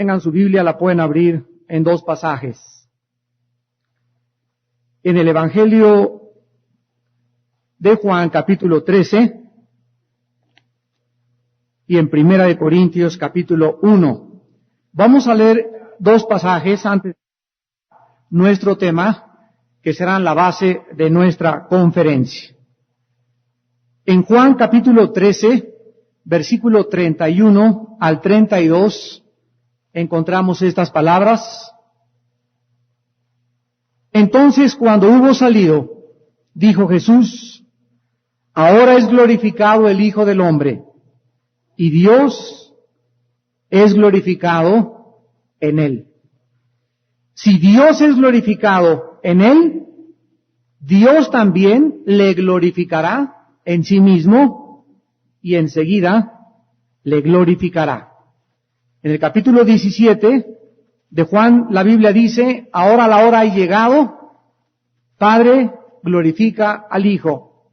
Tengan su Biblia, la pueden abrir en dos pasajes. En el Evangelio de Juan, capítulo 13, y en Primera de Corintios, capítulo 1. Vamos a leer dos pasajes antes de nuestro tema, que serán la base de nuestra conferencia. En Juan, capítulo 13, versículo 31 al 32, encontramos estas palabras. Entonces, cuando hubo salido, dijo Jesús: ahora es glorificado el Hijo del Hombre, y Dios es glorificado en él. Si Dios es glorificado en él, Dios también le glorificará en sí mismo, y enseguida le glorificará. En el capítulo 17 de Juan, la Biblia dice: ahora la hora ha llegado, Padre, glorifica al Hijo,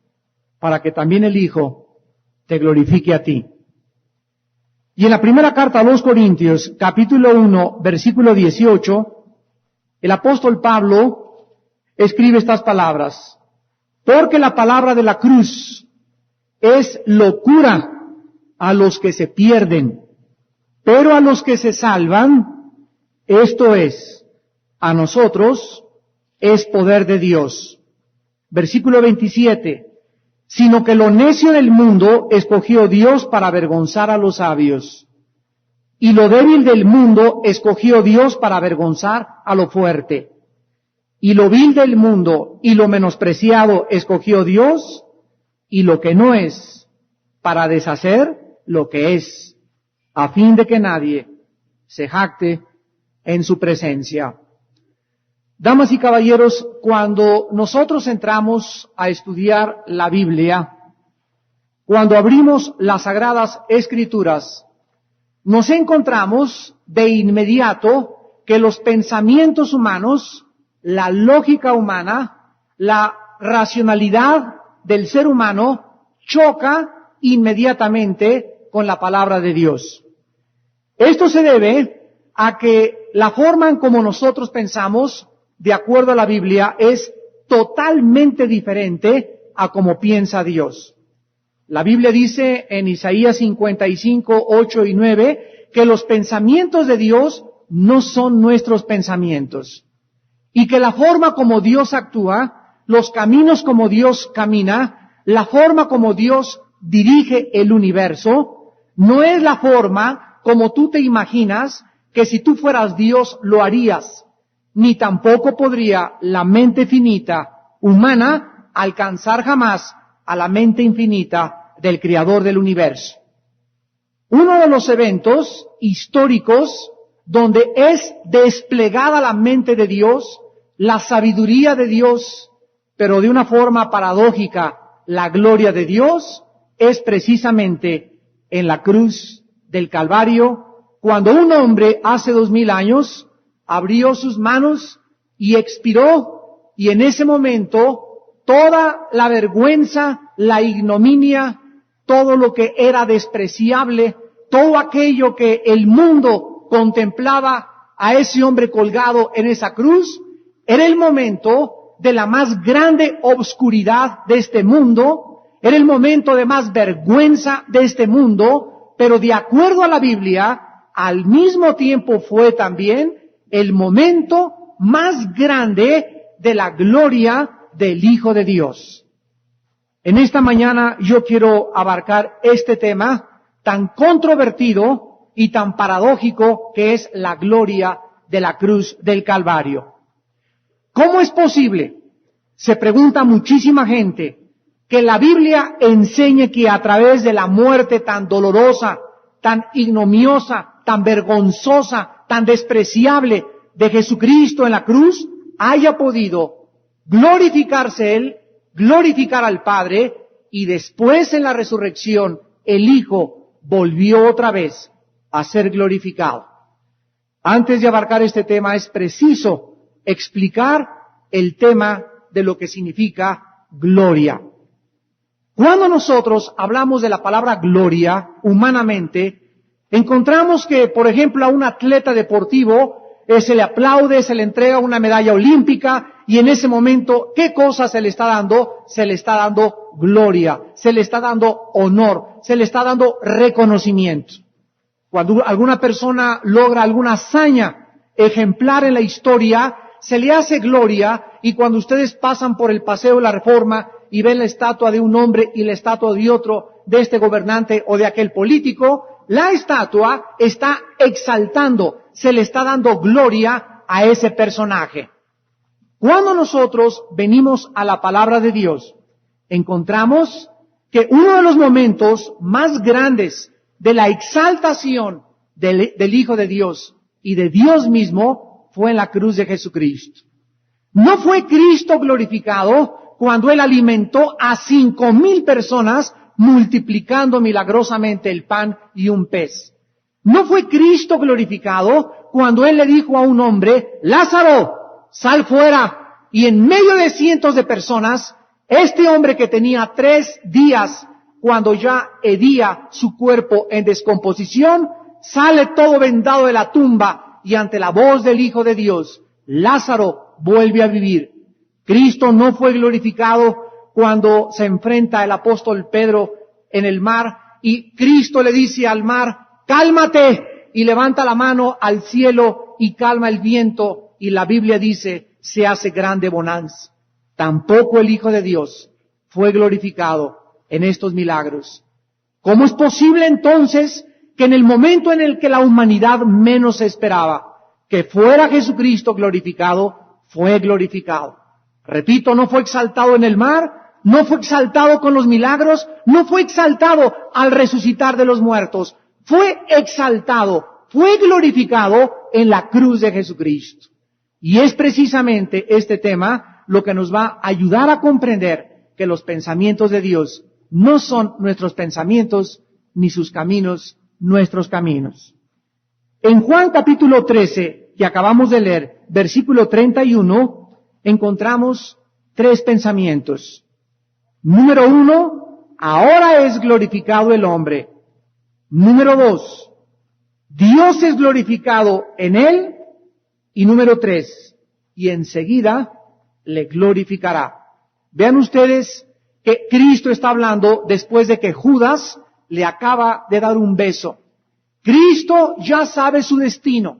para que también el Hijo te glorifique a ti. Y en la primera carta a los Corintios, capítulo 1, versículo 18, el apóstol Pablo escribe estas palabras: porque la palabra de la cruz es locura a los que se pierden, pero a los que se salvan, esto es, a nosotros, es poder de Dios. Versículo 27, sino que lo necio del mundo escogió Dios para avergonzar a los sabios, y lo débil del mundo escogió Dios para avergonzar a lo fuerte, y lo vil del mundo y lo menospreciado escogió Dios, y lo que no es, para deshacer lo que es, a fin de que nadie se jacte en su presencia. Damas y caballeros, cuando nosotros entramos a estudiar la Biblia, cuando abrimos las Sagradas Escrituras, nos encontramos de inmediato que los pensamientos humanos, la lógica humana, la racionalidad del ser humano choca inmediatamente con la palabra de Dios. Esto se debe a que la forma en como nosotros pensamos, de acuerdo a la Biblia, es totalmente diferente a como piensa Dios. La Biblia dice en Isaías 55, 8 y 9, que los pensamientos de Dios no son nuestros pensamientos, y que la forma como Dios actúa, los caminos como Dios camina, la forma como Dios dirige el universo, no es la forma como tú te imaginas que si tú fueras Dios lo harías, ni tampoco podría la mente finita humana alcanzar jamás a la mente infinita del Creador del universo. Uno de los eventos históricos donde es desplegada la mente de Dios, la sabiduría de Dios, pero de una forma paradójica, la gloria de Dios, es precisamente en la cruz del Calvario, cuando un hombre hace 2000 años abrió sus manos y expiró, y en ese momento toda la vergüenza, la ignominia, todo lo que era despreciable, todo aquello que el mundo contemplaba a ese hombre colgado en esa cruz, era el momento de la más grande obscuridad de este mundo, era el momento de más vergüenza de este mundo, pero de acuerdo a la Biblia, al mismo tiempo fue también el momento más grande de la gloria del Hijo de Dios. En esta mañana yo quiero abarcar este tema tan controvertido y tan paradójico que es la gloria de la cruz del Calvario. ¿Cómo es posible? Se pregunta muchísima gente, que la Biblia enseñe que a través de la muerte tan dolorosa, tan ignominiosa, tan vergonzosa, tan despreciable de Jesucristo en la cruz, haya podido glorificarse Él, glorificar al Padre, y después en la resurrección el Hijo volvió otra vez a ser glorificado. Antes de abarcar este tema es preciso explicar el tema de lo que significa gloria. Cuando nosotros hablamos de la palabra gloria, humanamente, Encontramos que, por ejemplo, a un atleta deportivo se le aplaude, se le entrega una medalla olímpica y en ese momento, ¿qué cosa se le está dando? Se le está dando gloria, se le está dando honor, se le está dando reconocimiento. Cuando alguna persona logra alguna hazaña ejemplar en la historia, se le hace gloria, y cuando ustedes pasan por el Paseo de la Reforma y ven la estatua de un hombre y la estatua de otro, de este gobernante o de aquel político, la estatua está exaltando, se le está dando gloria a ese personaje. Cuando nosotros venimos a la palabra de Dios, encontramos que uno de los momentos más grandes de la exaltación del Hijo de Dios y de Dios mismo fue en la cruz de Jesucristo. No fue Cristo glorificado cuando Él alimentó a 5,000 personas multiplicando milagrosamente el pan y un pez. No fue Cristo glorificado cuando Él le dijo a un hombre, Lázaro, sal fuera, y en medio de cientos de personas, este hombre que tenía 3 días cuando ya hedía su cuerpo en descomposición, sale todo vendado de la tumba y ante la voz del Hijo de Dios, Lázaro vuelve a vivir. Cristo no fue glorificado cuando se enfrenta el apóstol Pedro en el mar y Cristo le dice al mar, cálmate, y levanta la mano al cielo y calma el viento, y la Biblia dice, se hace grande bonanza. Tampoco el Hijo de Dios fue glorificado en estos milagros. ¿Cómo es posible entonces que en el momento en el que la humanidad menos esperaba que fuera Jesucristo glorificado, fue glorificado? Repito, no fue exaltado en el mar, no fue exaltado con los milagros, no fue exaltado al resucitar de los muertos, fue exaltado, fue glorificado en la cruz de Jesucristo. Y es precisamente este tema lo que nos va a ayudar a comprender que los pensamientos de Dios no son nuestros pensamientos, ni sus caminos nuestros caminos. En Juan capítulo 13, que acabamos de leer, versículo 31, encontramos 3 pensamientos. Número 1, ahora es glorificado el hombre. Número 2, Dios es glorificado en él. Y número 3, y enseguida le glorificará. Vean ustedes que Cristo está hablando después de que Judas le acaba de dar un beso. Cristo ya sabe su destino.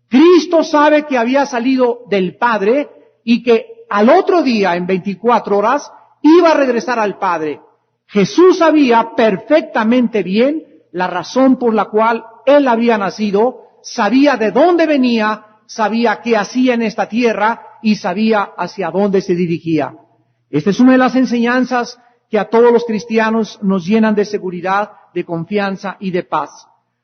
Cristo sabe que había salido del Padre y que al otro día, en 24 horas, iba a regresar al Padre. Jesús sabía perfectamente bien la razón por la cual Él había nacido, sabía de dónde venía, sabía qué hacía en esta tierra y sabía hacia dónde se dirigía. Esta es una de las enseñanzas que a todos los cristianos nos llenan de seguridad, de confianza y de paz.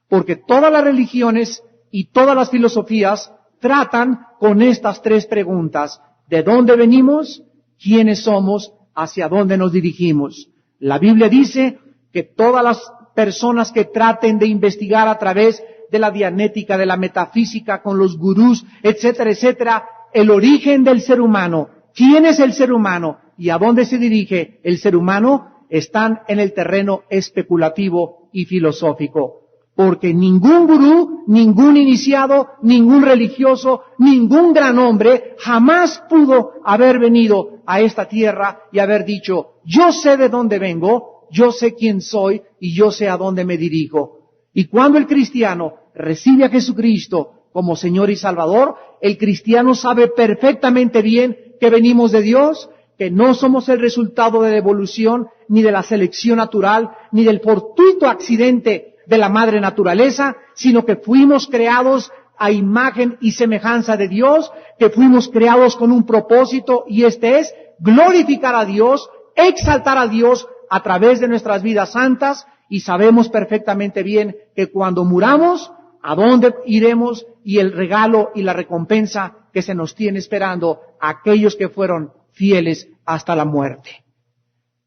Porque todas las religiones y todas las filosofías tratan con estas 3 preguntas. ¿De dónde venimos? ¿Quiénes somos? ¿Hacia dónde nos dirigimos? La Biblia dice que todas las personas que traten de investigar a través de la dianética, de la metafísica, con los gurús, etcétera, etcétera, el origen del ser humano, quién es el ser humano y a dónde se dirige el ser humano, están en el terreno especulativo y filosófico. Porque ningún gurú, ningún iniciado, ningún religioso, ningún gran hombre jamás pudo haber venido a esta tierra y haber dicho, yo sé de dónde vengo, yo sé quién soy y yo sé a dónde me dirijo. Y cuando el cristiano recibe a Jesucristo como Señor y Salvador, el cristiano sabe perfectamente bien que venimos de Dios, que no somos el resultado de la evolución, ni de la selección natural, ni del fortuito accidente de la madre naturaleza, sino que fuimos creados a imagen y semejanza de Dios, que fuimos creados con un propósito, y este es glorificar a Dios, exaltar a Dios a través de nuestras vidas santas, y sabemos perfectamente bien que cuando muramos, a dónde iremos y el regalo y la recompensa que se nos tiene esperando a aquellos que fueron fieles hasta la muerte.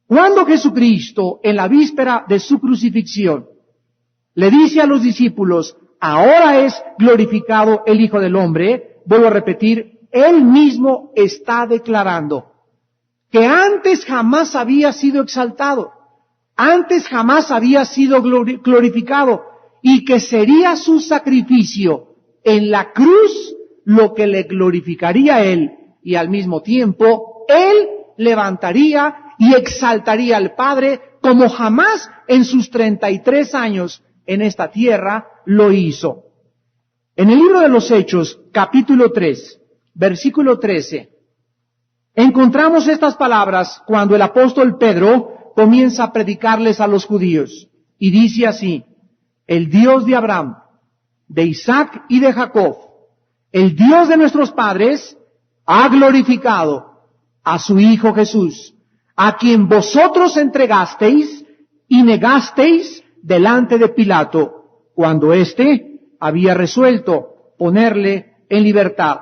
Cuando Jesucristo, en la víspera de su crucifixión, le dice a los discípulos, ahora es glorificado el Hijo del Hombre, vuelvo a repetir, Él mismo está declarando que antes jamás había sido exaltado, antes jamás había sido glorificado, y que sería su sacrificio en la cruz lo que le glorificaría a Él, y al mismo tiempo Él levantaría y exaltaría al Padre como jamás en sus 33 años en esta tierra lo hizo. En el libro de los Hechos, capítulo 3, versículo 13, encontramos estas palabras cuando el apóstol Pedro comienza a predicarles a los judíos. Y dice así: el Dios de Abraham, de Isaac y de Jacob, el Dios de nuestros padres, ha glorificado a su Hijo Jesús, a quien vosotros entregasteis y negasteis delante de Pilato, cuando éste había resuelto ponerle en libertad.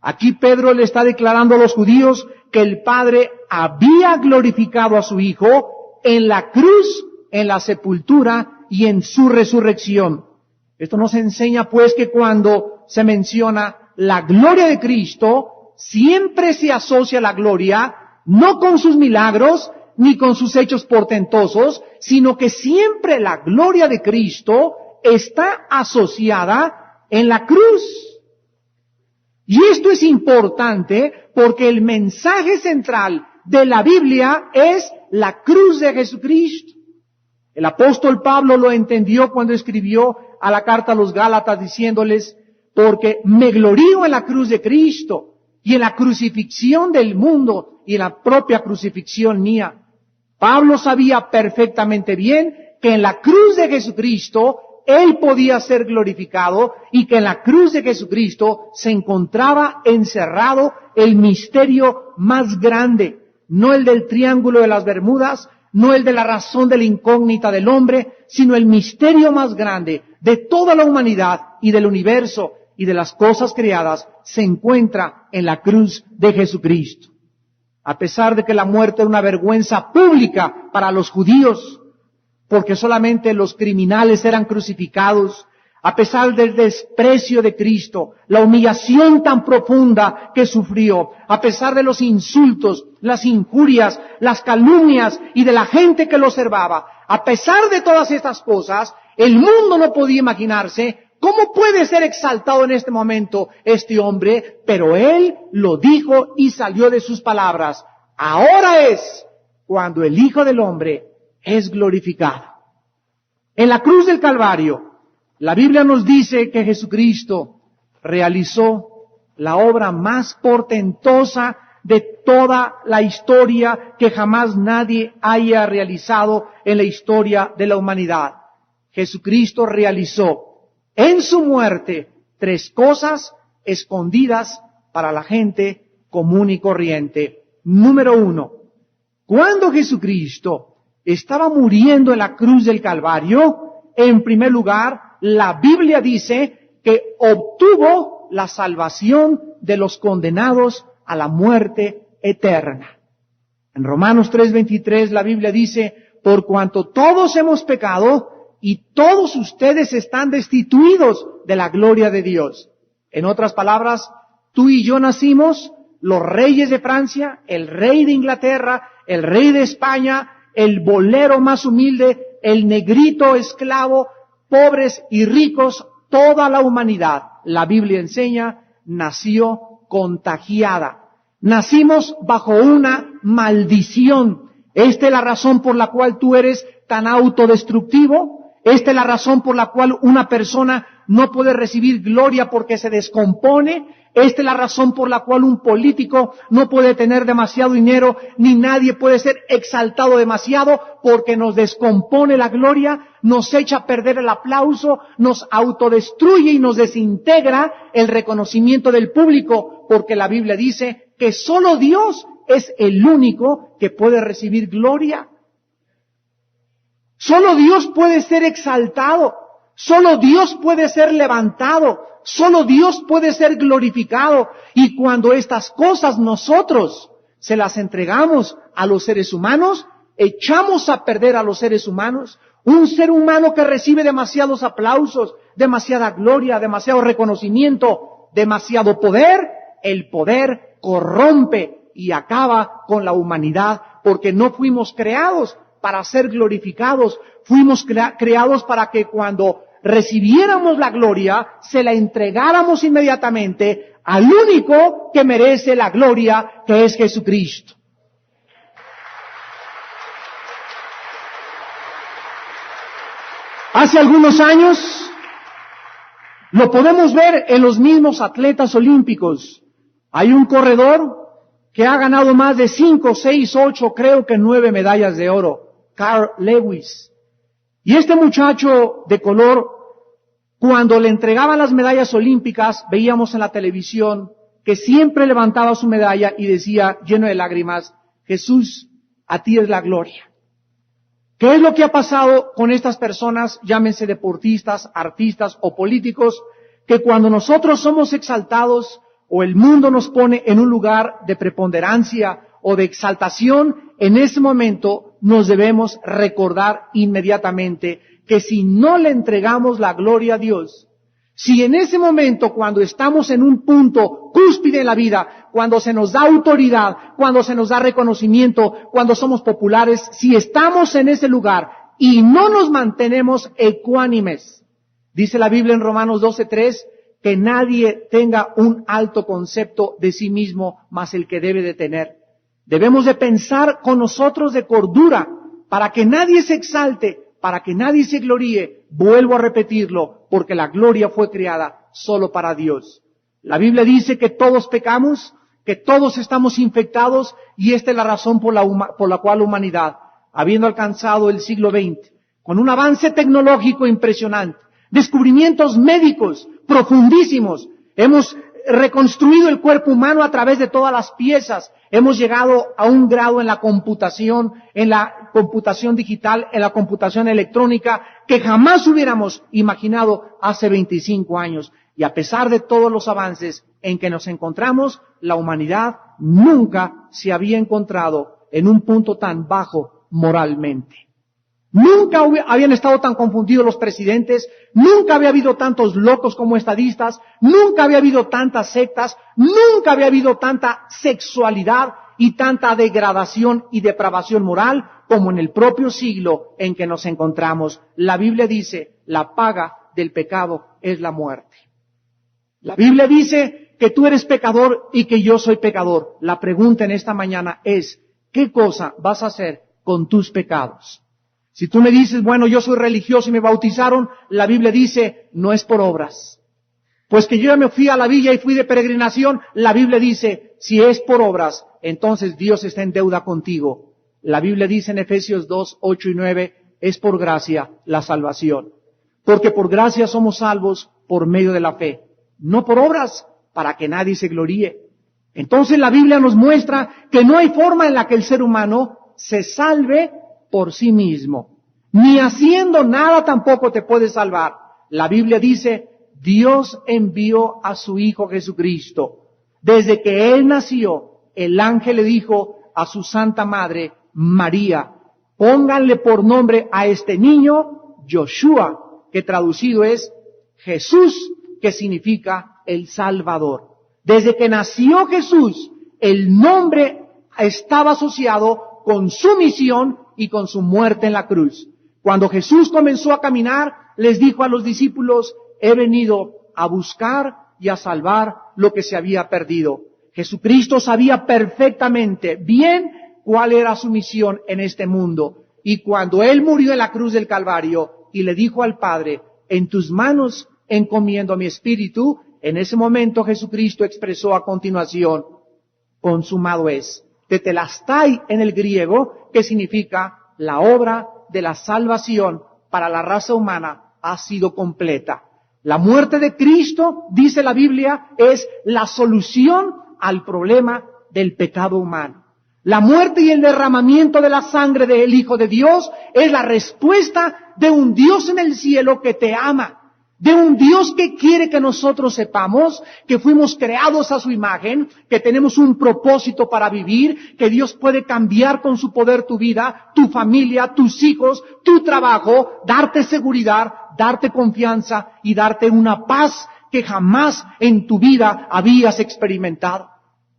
Aquí Pedro le está declarando a los judíos que el Padre había glorificado a su Hijo en la cruz, en la sepultura y en su resurrección. Esto nos enseña pues que cuando se menciona la gloria de Cristo, siempre se asocia la gloria no con sus milagros ni con sus hechos portentosos, sino que siempre la gloria de Cristo está asociada en la cruz. Y esto es importante porque el mensaje central de la Biblia es la cruz de Jesucristo. El apóstol Pablo lo entendió cuando escribió a la carta a los Gálatas diciéndoles: porque me glorío en la cruz de Cristo y en la crucifixión del mundo y en la propia crucifixión mía. Pablo sabía perfectamente bien que en la cruz de Jesucristo Él podía ser glorificado y que en la cruz de Jesucristo se encontraba encerrado el misterio más grande, no el del triángulo de las Bermudas, no el de la razón de la incógnita del hombre, sino el misterio más grande de toda la humanidad y del universo y de las cosas creadas se encuentra en la cruz de Jesucristo. A pesar de que la muerte era una vergüenza pública para los judíos, porque solamente los criminales eran crucificados, a pesar del desprecio de Cristo, la humillación tan profunda que sufrió, a pesar de los insultos, las injurias, las calumnias y de la gente que lo observaba, a pesar de todas estas cosas, el mundo no podía imaginarse cómo puede ser exaltado en este momento este hombre, pero Él lo dijo y salió de sus palabras: ahora es cuando el Hijo del Hombre es glorificado. En la cruz del Calvario, la Biblia nos dice que Jesucristo realizó la obra más portentosa de toda la historia que jamás nadie haya realizado en la historia de la humanidad. Jesucristo realizó en su muerte 3 cosas escondidas para la gente común y corriente. Número 1, cuando Jesucristo estaba muriendo en la cruz del Calvario, en primer lugar, la Biblia dice que obtuvo la salvación de los condenados a la muerte eterna. En Romanos 3:23 la Biblia dice: por cuanto todos hemos pecado y todos ustedes están destituidos de la gloria de Dios. En otras palabras, tú y yo nacimos, los reyes de Francia, el rey de Inglaterra, el rey de España, el bolero más humilde, el negrito esclavo, pobres y ricos, toda la humanidad, la Biblia enseña, nació contagiada. Nacimos bajo una maldición. Esta es la razón por la cual tú eres tan autodestructivo. Esta es la razón por la cual una persona no puede recibir gloria porque se descompone. Esta es la razón por la cual un político no puede tener demasiado dinero, ni nadie puede ser exaltado demasiado porque nos descompone la gloria, nos echa a perder el aplauso, nos autodestruye y nos desintegra el reconocimiento del público, porque la Biblia dice que solo Dios es el único que puede recibir gloria. Solo Dios puede ser exaltado, solo Dios puede ser levantado, solo Dios puede ser glorificado. Y cuando estas cosas nosotros se las entregamos a los seres humanos, echamos a perder a los seres humanos. Un ser humano que recibe demasiados aplausos, demasiada gloria, demasiado reconocimiento, demasiado poder, el poder corrompe y acaba con la humanidad, porque no fuimos creados para ser glorificados, fuimos creados para que cuando recibiéramos la gloria, se la entregáramos inmediatamente al único que merece la gloria, que es Jesucristo. Hace algunos años, lo podemos ver en los mismos atletas olímpicos. Hay un corredor que ha ganado más de 5, 6, 8, creo que 9 medallas de oro, Carl Lewis. Y este muchacho de color, cuando le entregaban las medallas olímpicas, veíamos en la televisión que siempre levantaba su medalla y decía, lleno de lágrimas, Jesús, a ti es la gloria. ¿Qué es lo que ha pasado con estas personas, llámense deportistas, artistas o políticos, que cuando nosotros somos exaltados o el mundo nos pone en un lugar de preponderancia o de exaltación, en ese momento nos debemos recordar inmediatamente que si no le entregamos la gloria a Dios, si en ese momento cuando estamos en un punto cúspide en la vida, cuando se nos da autoridad, cuando se nos da reconocimiento, cuando somos populares, si estamos en ese lugar y no nos mantenemos ecuánimes, dice la Biblia en Romanos 12:3, que nadie tenga un alto concepto de sí mismo más el que debe de tener. Debemos de pensar con nosotros de cordura para que nadie se exalte, para que nadie se gloríe. Vuelvo a repetirlo, porque la gloria fue creada solo para Dios. La Biblia dice que todos pecamos, que todos estamos infectados, y esta es la razón por la cual la humanidad, habiendo alcanzado el siglo XX, con un avance tecnológico impresionante, descubrimientos médicos profundísimos, hemos reconstruido el cuerpo humano a través de todas las piezas, hemos llegado a un grado en la computación digital, en la computación electrónica, que jamás hubiéramos imaginado hace 25 años. Y a pesar de todos los avances en que nos encontramos, la humanidad nunca se había encontrado en un punto tan bajo moralmente. Nunca habían estado tan confundidos los presidentes, nunca había habido tantos locos como estadistas, nunca había habido tantas sectas, nunca había habido tanta sexualidad y tanta degradación y depravación moral como en el propio siglo en que nos encontramos. La Biblia dice, la paga del pecado es la muerte. La Biblia dice que tú eres pecador y que yo soy pecador. La pregunta en esta mañana es, ¿qué cosa vas a hacer con tus pecados? Si tú me dices, bueno, yo soy religioso y me bautizaron, la Biblia dice, no es por obras. Pues que yo ya me fui a la villa y fui de peregrinación, la Biblia dice, si es por obras, entonces Dios está en deuda contigo. La Biblia dice en Efesios 2, 8 y 9, es por gracia la salvación. Porque por gracia somos salvos por medio de la fe, no por obras, para que nadie se gloríe. Entonces la Biblia nos muestra que no hay forma en la que el ser humano se salve por sí mismo. Ni haciendo nada tampoco te puedes salvar. La Biblia dice, Dios envió a su Hijo Jesucristo. Desde que Él nació, el ángel le dijo a su Santa Madre, María, pónganle por nombre a este niño Yoshua, que traducido es Jesús, que significa el Salvador. Desde que nació Jesús, el nombre estaba asociado con su misión y con su muerte en la cruz. Cuando Jesús comenzó a caminar, les dijo a los discípulos, he venido a buscar y a salvar lo que se había perdido. Jesucristo sabía perfectamente bien cuál era su misión en este mundo. Y cuando Él murió en la cruz del Calvario y le dijo al Padre, en tus manos encomiendo mi espíritu, en ese momento Jesucristo expresó a continuación, consumado es. Tetelestai en el griego, que significa la obra de la salvación para la raza humana ha sido completa. La muerte de Cristo, dice la Biblia, es la solución al problema del pecado humano. La muerte y el derramamiento de la sangre del Hijo de Dios es la respuesta de un Dios en el cielo que te ama. De un Dios que quiere que nosotros sepamos que fuimos creados a su imagen, que tenemos un propósito para vivir, que Dios puede cambiar con su poder tu vida, tu familia, tus hijos, tu trabajo, darte seguridad, darte confianza y darte una paz que jamás en tu vida habías experimentado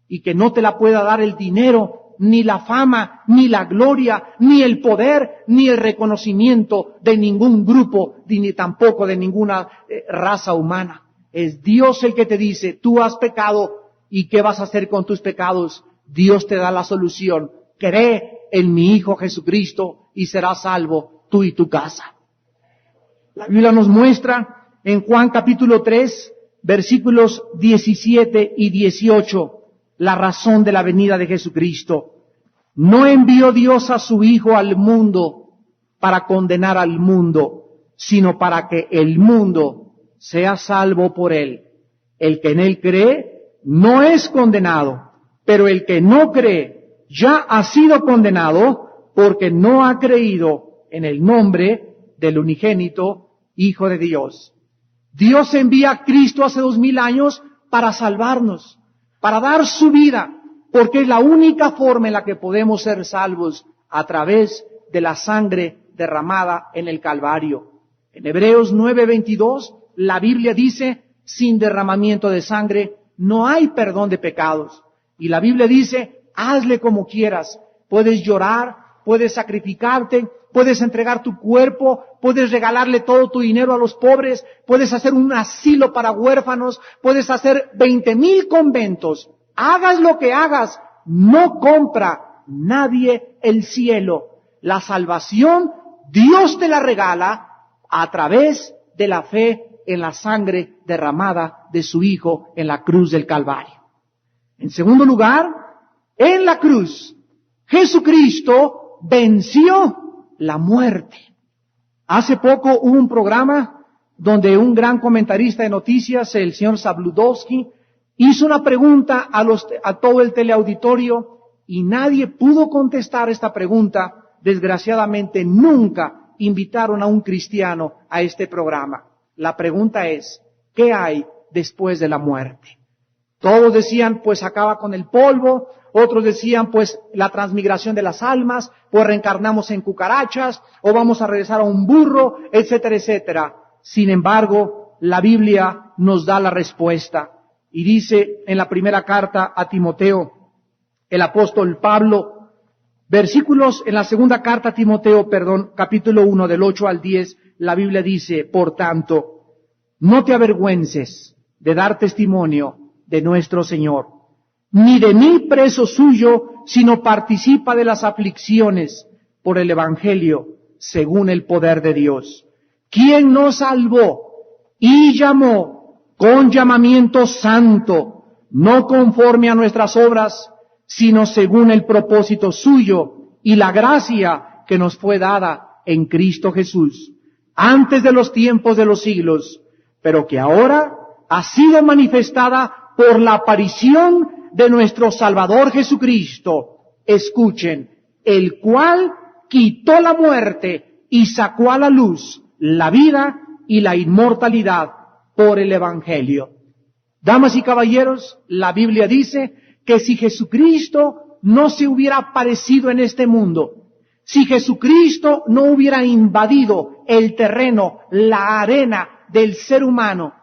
y que no te la pueda dar el dinero, ni la fama, ni la gloria, ni el poder, ni el reconocimiento de ningún grupo, ni tampoco de ninguna raza humana. Es Dios el que te dice, tú has pecado, ¿y qué vas a hacer con tus pecados? Dios te da la solución. Cree en mi Hijo Jesucristo y serás salvo tú y tu casa. La Biblia nos muestra en Juan capítulo 3, versículos 17 y 18, la razón de la venida de Jesucristo. No envió Dios a su Hijo al mundo para condenar al mundo, sino para que el mundo sea salvo por él. El que en él cree no es condenado, pero el que no cree ya ha sido condenado porque no ha creído en el nombre del unigénito Hijo de Dios. Dios envía a Cristo hace 2000 años para salvarnos, para dar su vida, porque es la única forma en la que podemos ser salvos, a través de la sangre derramada en el Calvario. En Hebreos 9:22, la Biblia dice, sin derramamiento de sangre no hay perdón de pecados. Y la Biblia dice, hazle como quieras. Puedes llorar, puedes sacrificarte, puedes entregar tu cuerpo, puedes regalarle todo tu dinero a los pobres, puedes hacer un asilo para huérfanos, puedes hacer 20,000 conventos. Hagas lo que hagas, no compra nadie el cielo. La salvación Dios te la regala a través de la fe en la sangre derramada de su Hijo en la cruz del Calvario. En segundo lugar, en la cruz, Jesucristo venció la muerte. Hace poco hubo un programa donde un gran comentarista de noticias, el señor Zabludovsky, hizo una pregunta a todo el teleauditorio y nadie pudo contestar esta pregunta. Desgraciadamente nunca invitaron a un cristiano a este programa. La pregunta es, ¿qué hay después de la muerte? Todos decían, pues acaba con el polvo. Otros decían, pues la transmigración de las almas, pues reencarnamos en cucarachas, o vamos a regresar a un burro, etcétera, etcétera. Sin embargo, la Biblia nos da la respuesta. Y dice en la primera carta a Timoteo, el apóstol Pablo, en la segunda carta a Timoteo, capítulo 1, del 8 al 10, la Biblia dice, por tanto, no te avergüences de dar testimonio de nuestro Señor, ni de mí preso suyo, sino participa de las aflicciones por el Evangelio, según el poder de Dios, quien nos salvó y llamó con llamamiento santo, no conforme a nuestras obras, sino según el propósito suyo y la gracia que nos fue dada en Cristo Jesús, antes de los tiempos de los siglos, pero que ahora ha sido manifestada por la aparición de nuestro Salvador Jesucristo. Escuchen, el cual quitó la muerte y sacó a la luz la vida y la inmortalidad por el Evangelio. Damas y caballeros, la Biblia dice que si Jesucristo no se hubiera aparecido en este mundo, si Jesucristo no hubiera invadido el terreno, la arena del ser humano,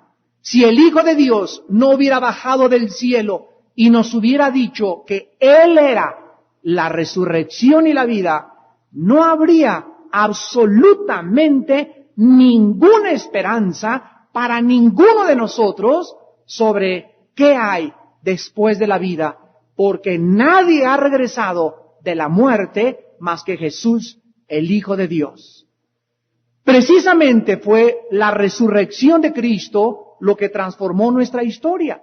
si el Hijo de Dios no hubiera bajado del cielo y nos hubiera dicho que Él era la resurrección y la vida, no habría absolutamente ninguna esperanza para ninguno de nosotros sobre qué hay después de la vida, porque nadie ha regresado de la muerte más que Jesús, el Hijo de Dios. Precisamente fue la resurrección de Cristo lo que transformó nuestra historia.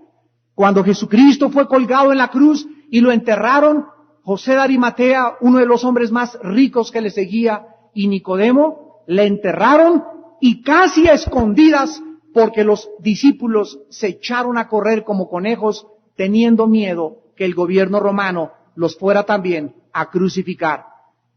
Cuando Jesucristo fue colgado en la cruz y lo enterraron, José de Arimatea, uno de los hombres más ricos que le seguía, y Nicodemo, le enterraron y casi a escondidas, porque los discípulos se echaron a correr como conejos, teniendo miedo que el gobierno romano los fuera también a crucificar.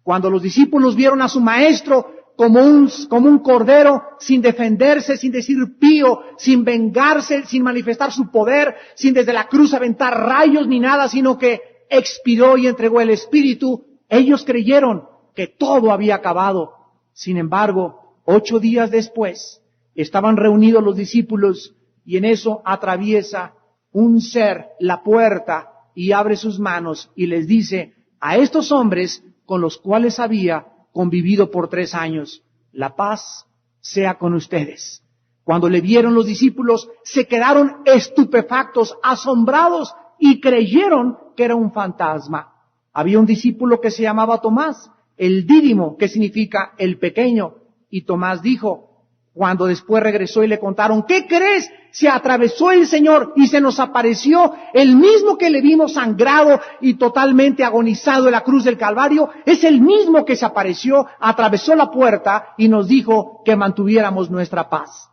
Cuando los discípulos vieron a su maestro como un cordero, sin defenderse, sin decir pío, sin vengarse, sin manifestar su poder, sin desde la cruz aventar rayos ni nada, sino que expiró y entregó el Espíritu, ellos creyeron que todo había acabado. Sin embargo, 8 días después, estaban reunidos los discípulos y en eso atraviesa un ser la puerta y abre sus manos y les dice, a estos hombres con los cuales había convivido por 3 años: la paz sea con ustedes. Cuando le vieron los discípulos, se quedaron estupefactos, asombrados, y creyeron que era un fantasma. Había un discípulo que se llamaba Tomás, el Dídimo, que significa el pequeño. Y Tomás dijo, cuando después regresó y le contaron: ¿qué crees? Se atravesó el Señor y se nos apareció el mismo que le vimos sangrado y totalmente agonizado en la cruz del Calvario. Es el mismo que se apareció, atravesó la puerta y nos dijo que mantuviéramos nuestra paz.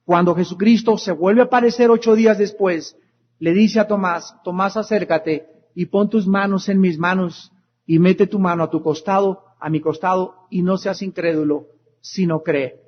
Cuando Jesucristo se vuelve a aparecer 8 días después, le dice a Tomás: Tomás, acércate y pon tus manos en mis manos y mete tu mano a tu costado, a mi costado, y no seas incrédulo, sino cree.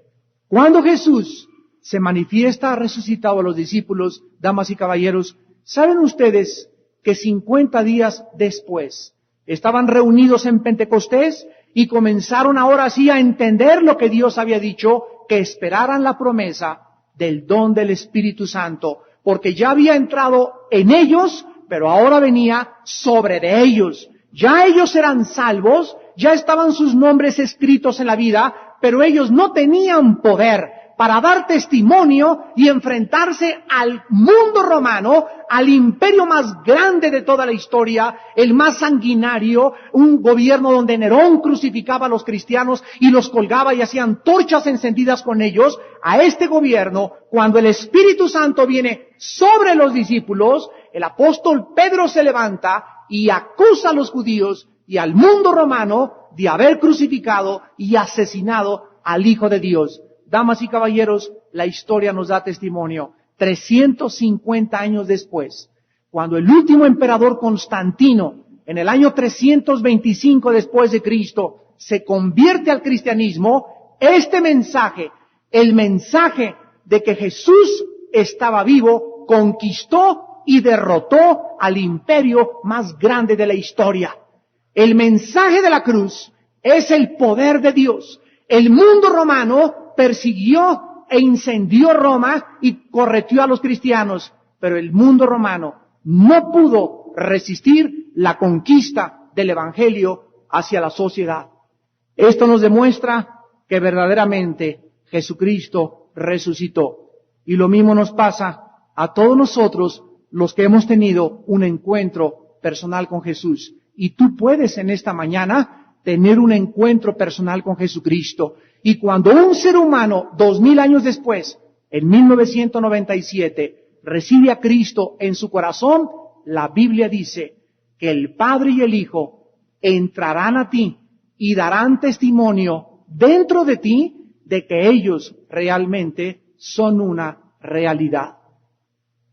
Cuando Jesús se manifiesta resucitado a los discípulos, damas y caballeros, ¿saben ustedes que 50 días después estaban reunidos en Pentecostés y comenzaron ahora sí a entender lo que Dios había dicho, que esperaran la promesa del don del Espíritu Santo, porque ya había entrado en ellos, pero ahora venía sobre de ellos? Ya ellos eran salvos, ya estaban sus nombres escritos en la vida, pero ellos no tenían poder para dar testimonio y enfrentarse al mundo romano, al imperio más grande de toda la historia, el más sanguinario, un gobierno donde Nerón crucificaba a los cristianos y los colgaba y hacían torchas encendidas con ellos. A este gobierno, cuando el Espíritu Santo viene sobre los discípulos, el apóstol Pedro se levanta y acusa a los judíos y al mundo romano de haber crucificado y asesinado al Hijo de Dios. Damas y caballeros, la historia nos da testimonio. 350 años después, cuando el último emperador Constantino, en el año 325 después de Cristo, se convierte al cristianismo, este mensaje, el mensaje de que Jesús estaba vivo, conquistó y derrotó al imperio más grande de la historia. El mensaje de la cruz es el poder de Dios. El mundo romano persiguió e incendió Roma y correteó a los cristianos, pero el mundo romano no pudo resistir la conquista del Evangelio hacia la sociedad. Esto nos demuestra que verdaderamente Jesucristo resucitó. Y lo mismo nos pasa a todos nosotros los que hemos tenido un encuentro personal con Jesús. Y tú puedes en esta mañana tener un encuentro personal con Jesucristo. Y cuando un ser humano, 2000 años después, en 1997, recibe a Cristo en su corazón, la Biblia dice que el Padre y el Hijo entrarán a ti y darán testimonio dentro de ti de que ellos realmente son una realidad.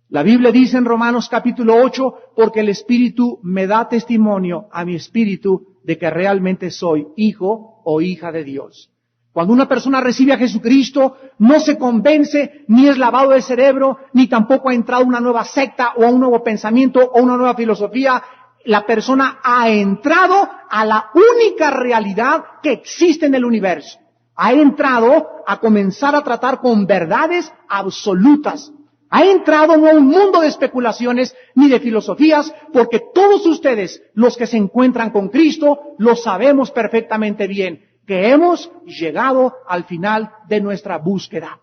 La Biblia dice en Romanos capítulo 8, porque el Espíritu me da testimonio a mi espíritu de que realmente soy hijo o hija de Dios. Cuando una persona recibe a Jesucristo, no se convence, ni es lavado de cerebro, ni tampoco ha entrado a una nueva secta o a un nuevo pensamiento o una nueva filosofía. La persona ha entrado a la única realidad que existe en el universo. Ha entrado a comenzar a tratar con verdades absolutas. Ha entrado no a un mundo de especulaciones ni de filosofías, porque todos ustedes, los que se encuentran con Cristo, lo sabemos perfectamente bien, que hemos llegado al final de nuestra búsqueda.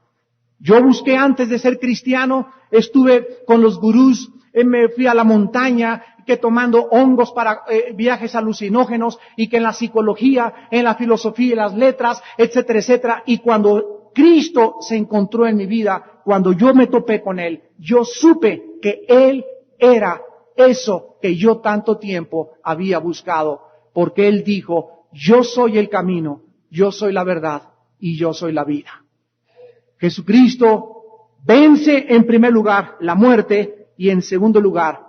Yo busqué antes de ser cristiano, estuve con los gurús, me fui a la montaña, que tomando hongos para viajes alucinógenos, y que en la psicología, en la filosofía y las letras, etcétera, etcétera. Y cuando Cristo se encontró en mi vida, cuando yo me topé con Él, yo supe que Él era eso que yo tanto tiempo había buscado, porque Él dijo: yo soy el camino, yo soy la verdad y yo soy la vida. Jesucristo vence en primer lugar la muerte y en segundo lugar,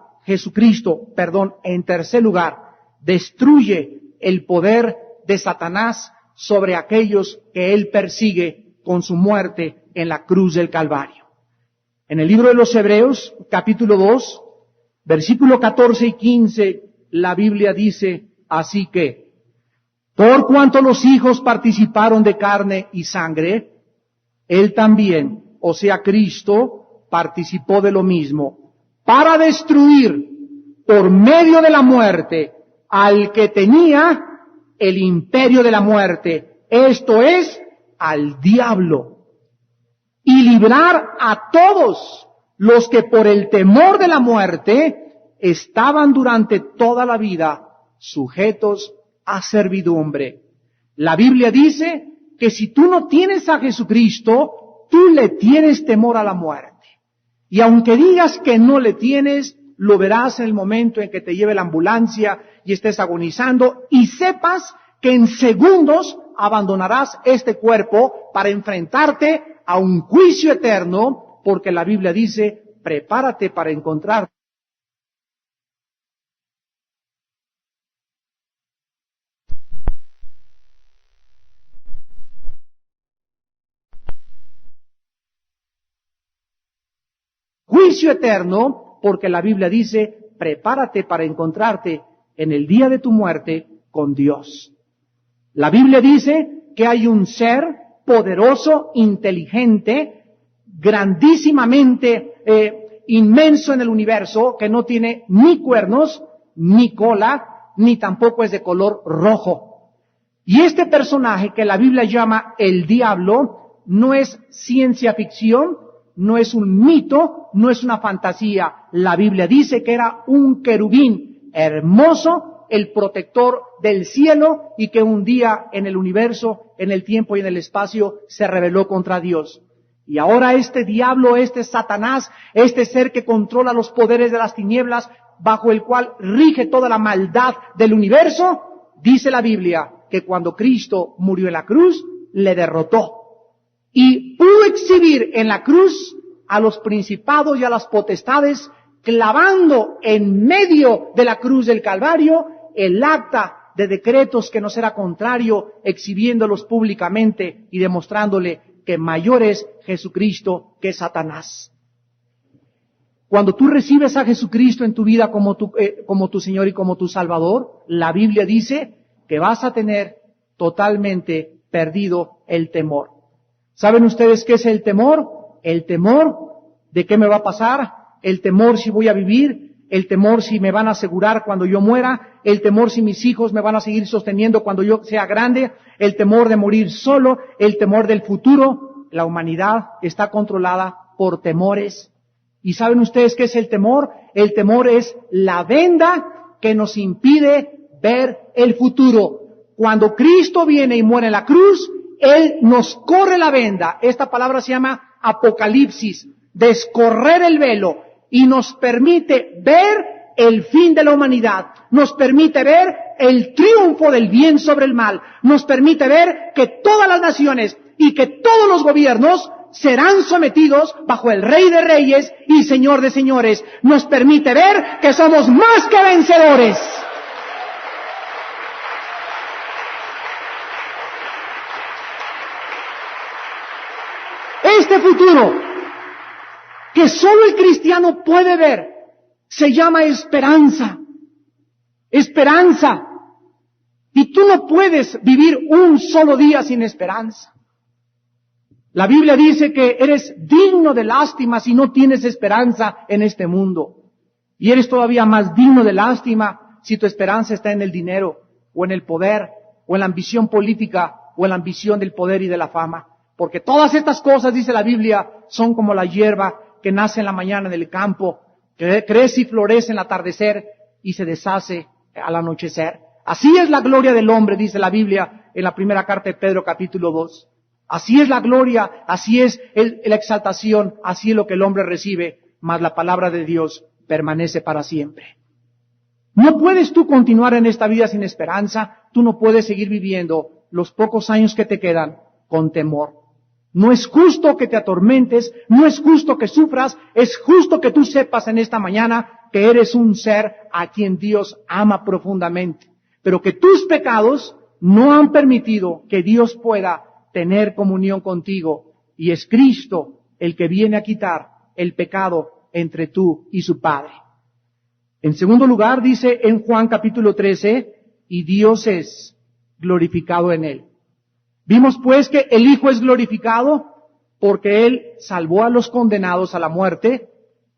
en tercer lugar, destruye el poder de Satanás sobre aquellos que Él persigue con su muerte en la cruz del Calvario. En el libro de los Hebreos, capítulo 2, versículo 14 y 15, la Biblia dice: así que, por cuanto los hijos participaron de carne y sangre, Él también, o sea Cristo, participó de lo mismo, para destruir por medio de la muerte al que tenía el imperio de la muerte, esto es, al diablo, y librar a todos los que por el temor de la muerte estaban durante toda la vida sujetos a servidumbre. La Biblia dice que si tú no tienes a Jesucristo, tú le tienes temor a la muerte. Y aunque digas que no le tienes, lo verás en el momento en que te lleve la ambulancia y estés agonizando y sepas que en segundos abandonarás este cuerpo para enfrentarte a un juicio eterno, porque la Biblia dice, prepárate para encontrar. Juicio eterno, porque la Biblia dice, prepárate para encontrarte en el día de tu muerte con Dios. La Biblia dice que hay un ser poderoso, inteligente, grandísimamente inmenso en el universo, que no tiene ni cuernos, ni cola, ni tampoco es de color rojo. Y este personaje que la Biblia llama el diablo no es ciencia ficción, no es un mito, no es una fantasía. La Biblia dice que era un querubín hermoso, el protector del cielo, y que un día en el universo, en el tiempo y en el espacio se rebeló contra Dios. Y ahora este diablo, este Satanás, este ser que controla los poderes de las tinieblas, bajo el cual rige toda la maldad del universo, dice la Biblia que cuando Cristo murió en la cruz, le derrotó. Y pudo exhibir en la cruz a los principados y a las potestades, clavando en medio de la cruz del Calvario el acta de decretos que nos era contrario, exhibiéndolos públicamente y demostrándole que mayor es Jesucristo que Satanás. Cuando tú recibes a Jesucristo en tu vida como tu Señor y como tu Salvador, la Biblia dice que vas a tener totalmente perdido el temor. ¿Saben ustedes qué es el temor? El temor de qué me va a pasar, el temor si voy a vivir, el temor si me van a asegurar cuando yo muera, el temor si mis hijos me van a seguir sosteniendo cuando yo sea grande, el temor de morir solo, el temor del futuro. La humanidad está controlada por temores. ¿Y saben ustedes qué es el temor? El temor es la venda que nos impide ver el futuro. Cuando Cristo viene y muere en la cruz, Él nos corre la venda. Esta palabra se llama apocalipsis, descorrer el velo, y nos permite ver el fin de la humanidad, nos permite ver el triunfo del bien sobre el mal, nos permite ver que todas las naciones y que todos los gobiernos serán sometidos bajo el Rey de Reyes y Señor de Señores. Nos permite ver que somos más que vencedores. Este futuro que solo el cristiano puede ver se llama esperanza. Esperanza. Y tú no puedes vivir un solo día sin esperanza. La Biblia dice que eres digno de lástima si no tienes esperanza en este mundo. Y eres todavía más digno de lástima si tu esperanza está en el dinero, o en el poder, o en la ambición política, o en la ambición del poder y de la fama. Porque todas estas cosas, dice la Biblia, son como la hierba que nace en la mañana en el campo, que crece y florece en el atardecer y se deshace al anochecer. Así es la gloria del hombre, dice la Biblia en la primera carta de Pedro, capítulo 2. Así es la gloria, así es la exaltación, así es lo que el hombre recibe, mas la palabra de Dios permanece para siempre. No puedes tú continuar en esta vida sin esperanza, tú no puedes seguir viviendo los pocos años que te quedan con temor. No es justo que te atormentes, no es justo que sufras, es justo que tú sepas en esta mañana que eres un ser a quien Dios ama profundamente, pero que tus pecados no han permitido que Dios pueda tener comunión contigo, y es Cristo el que viene a quitar el pecado entre tú y su Padre. En segundo lugar, dice en Juan capítulo 13, y Dios es glorificado en él. Vimos pues que el Hijo es glorificado porque Él salvó a los condenados a la muerte,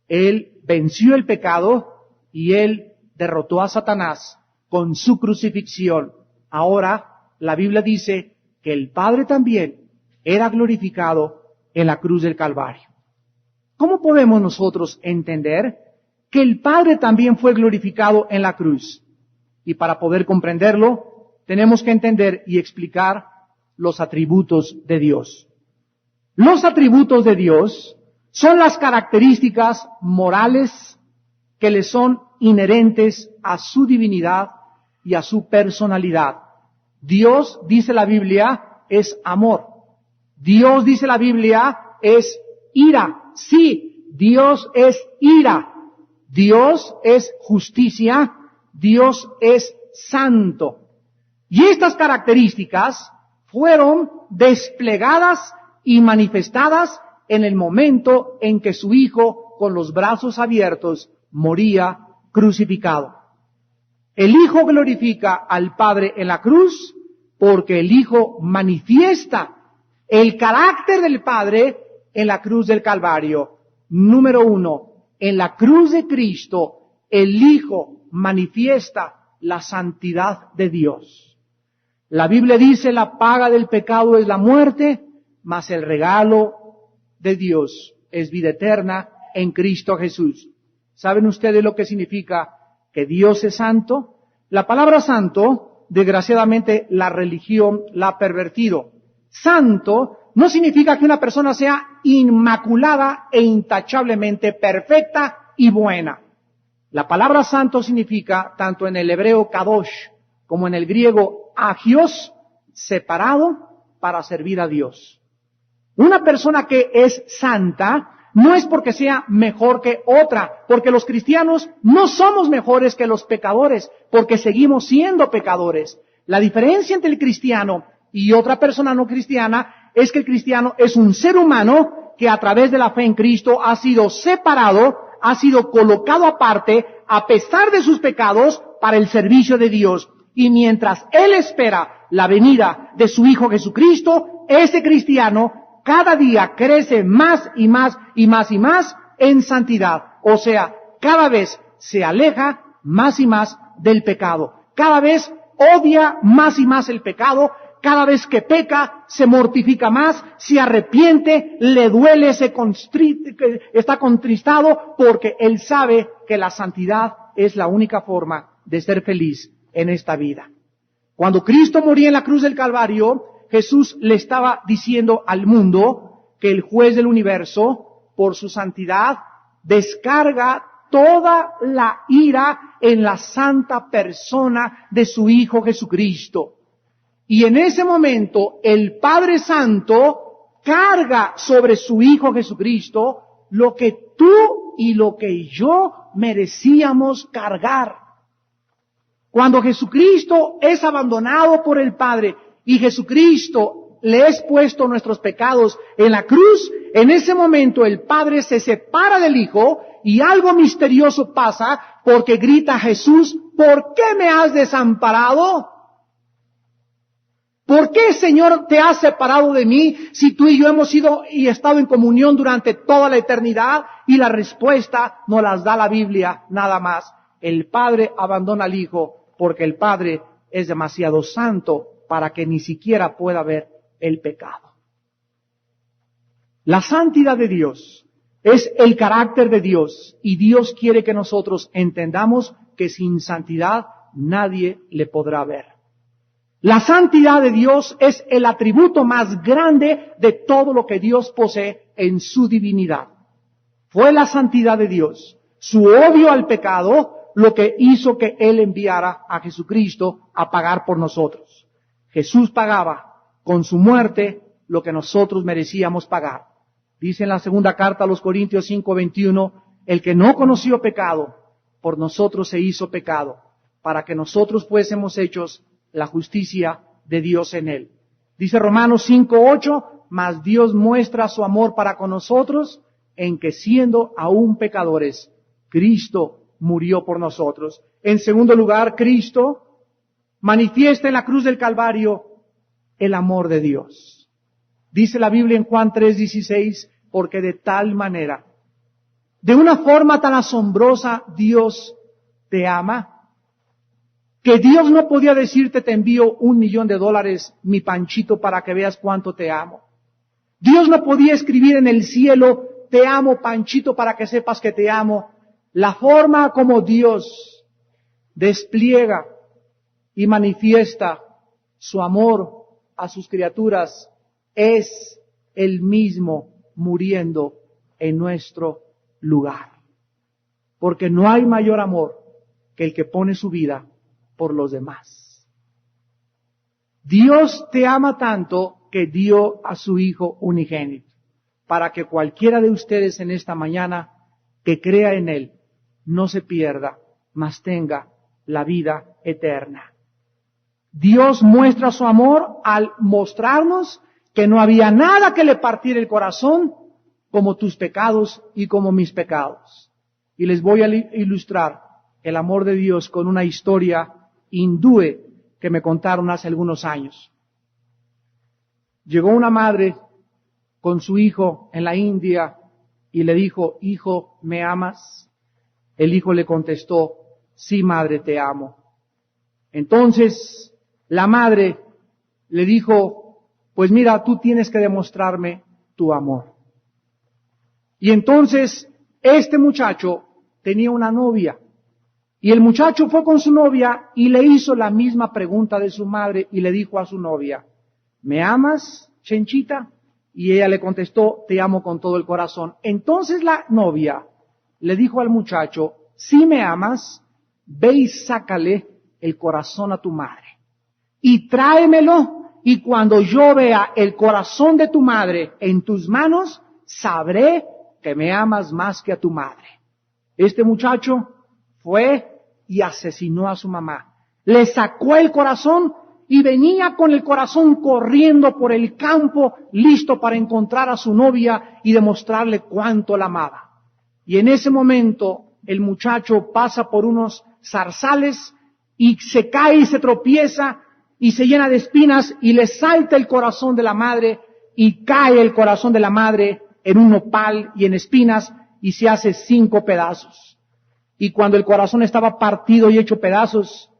Él venció el pecado y Él derrotó a Satanás con su crucifixión. Ahora, la Biblia dice que el Padre también era glorificado en la cruz del Calvario. ¿Cómo podemos nosotros entender que el Padre también fue glorificado en la cruz? Y para poder comprenderlo, tenemos que entender y explicar los atributos de Dios. Los atributos de Dios son las características morales que le son inherentes a su divinidad y a su personalidad. Dios, dice la Biblia, es amor. Dios, dice la Biblia, es ira. Sí, Dios es ira. Dios es justicia. Dios es santo. Y estas características fueron desplegadas y manifestadas en el momento en que su Hijo, con los brazos abiertos, moría crucificado. El Hijo glorifica al Padre en la cruz porque el Hijo manifiesta el carácter del Padre en la cruz del Calvario. Número 1, en la cruz de Cristo, el Hijo manifiesta la santidad de Dios. La Biblia dice, la paga del pecado es la muerte, mas el regalo de Dios es vida eterna en Cristo Jesús. ¿Saben ustedes lo que significa que Dios es santo? La palabra santo, desgraciadamente, la religión la ha pervertido. Santo no significa que una persona sea inmaculada e intachablemente perfecta y buena. La palabra santo significa, tanto en el hebreo kadosh como en el griego agios, separado para servir a Dios. Una persona que es santa no es porque sea mejor que otra, porque los cristianos no somos mejores que los pecadores, porque seguimos siendo pecadores. La diferencia entre el cristiano y otra persona no cristiana es que el cristiano es un ser humano que a través de la fe en Cristo ha sido separado, ha sido colocado aparte, a pesar de sus pecados, para el servicio de Dios. Y mientras él espera la venida de su Hijo Jesucristo, ese cristiano cada día crece más y más y más y más en santidad. O sea, cada vez se aleja más y más del pecado. Cada vez odia más y más el pecado. Cada vez que peca, se mortifica más, se arrepiente, le duele, está contristado, porque él sabe que la santidad es la única forma de ser feliz en esta vida. Cuando Cristo moría en la cruz del Calvario, Jesús le estaba diciendo al mundo que el juez del universo, por su santidad, descarga toda la ira en la santa persona de su Hijo Jesucristo. Y en ese momento, el Padre Santo carga sobre su Hijo Jesucristo lo que tú y lo que yo merecíamos cargar. Cuando Jesucristo es abandonado por el Padre y Jesucristo le es puesto nuestros pecados en la cruz, en ese momento el Padre se separa del Hijo y algo misterioso pasa, porque grita Jesús: ¿por qué me has desamparado? ¿Por qué, Señor, te has separado de mí si tú y yo hemos ido y estado en comunión durante toda la eternidad? Y la respuesta nos las da la Biblia, nada más. El Padre abandona al Hijo porque el Padre es demasiado santo para que ni siquiera pueda ver el pecado. La santidad de Dios es el carácter de Dios, y Dios quiere que nosotros entendamos que sin santidad nadie le podrá ver. La santidad de Dios es el atributo más grande de todo lo que Dios posee en su divinidad. Fue la santidad de Dios, su odio al pecado, lo que hizo que Él enviara a Jesucristo a pagar por nosotros. Jesús pagaba con su muerte lo que nosotros merecíamos pagar. Dice en la segunda carta a los Corintios 5:21, el que no conoció pecado, por nosotros se hizo pecado, para que nosotros fuésemos hechos la justicia de Dios en él. Dice Romanos 5:8, mas Dios muestra su amor para con nosotros en que, siendo aún pecadores, Cristo murió por nosotros. En segundo lugar, Cristo manifiesta en la cruz del Calvario el amor de Dios. Dice la Biblia en Juan 3:16, porque de tal manera, de una forma tan asombrosa, Dios te ama, Que Dios no podía decirte, te envío $1,000,000, mi Panchito, para que veas cuánto te amo. Dios no podía escribir en el cielo, te amo, Panchito, para que sepas que te amo. La forma como Dios despliega y manifiesta su amor a sus criaturas es el mismo muriendo en nuestro lugar. Porque no hay mayor amor que el que pone su vida por los demás. Dios te ama tanto que dio a su Hijo unigénito, para que cualquiera de ustedes en esta mañana que crea en Él no se pierda, mas tenga la vida eterna. Dios muestra su amor al mostrarnos que no había nada que le partiera el corazón como tus pecados y como mis pecados. Y les voy a ilustrar el amor de Dios con una historia hindúe que me contaron hace algunos años. Llegó una madre con su hijo en la India y le dijo, hijo, ¿me amas? El hijo le contestó, sí, madre, te amo. Entonces la madre le dijo, pues mira, tú tienes que demostrarme tu amor. Y entonces este muchacho tenía una novia. Y el muchacho fue con su novia y le hizo la misma pregunta de su madre y le dijo a su novia, ¿me amas, Chenchita? Y ella le contestó, te amo con todo el corazón. Entonces la novia le dijo al muchacho, si me amas, ve y sácale el corazón a tu madre y tráemelo, y cuando yo vea el corazón de tu madre en tus manos, sabré que me amas más que a tu madre. Este muchacho fue y asesinó a su mamá. Le sacó el corazón y venía con el corazón corriendo por el campo, listo para encontrar a su novia y demostrarle cuánto la amaba. Y en ese momento el muchacho pasa por unos zarzales y se cae y se tropieza y se llena de espinas y le salta el corazón de la madre y cae el corazón de la madre en un nopal y en espinas y se hace 5 pedazos. Y cuando el corazón estaba partido y hecho pedazos,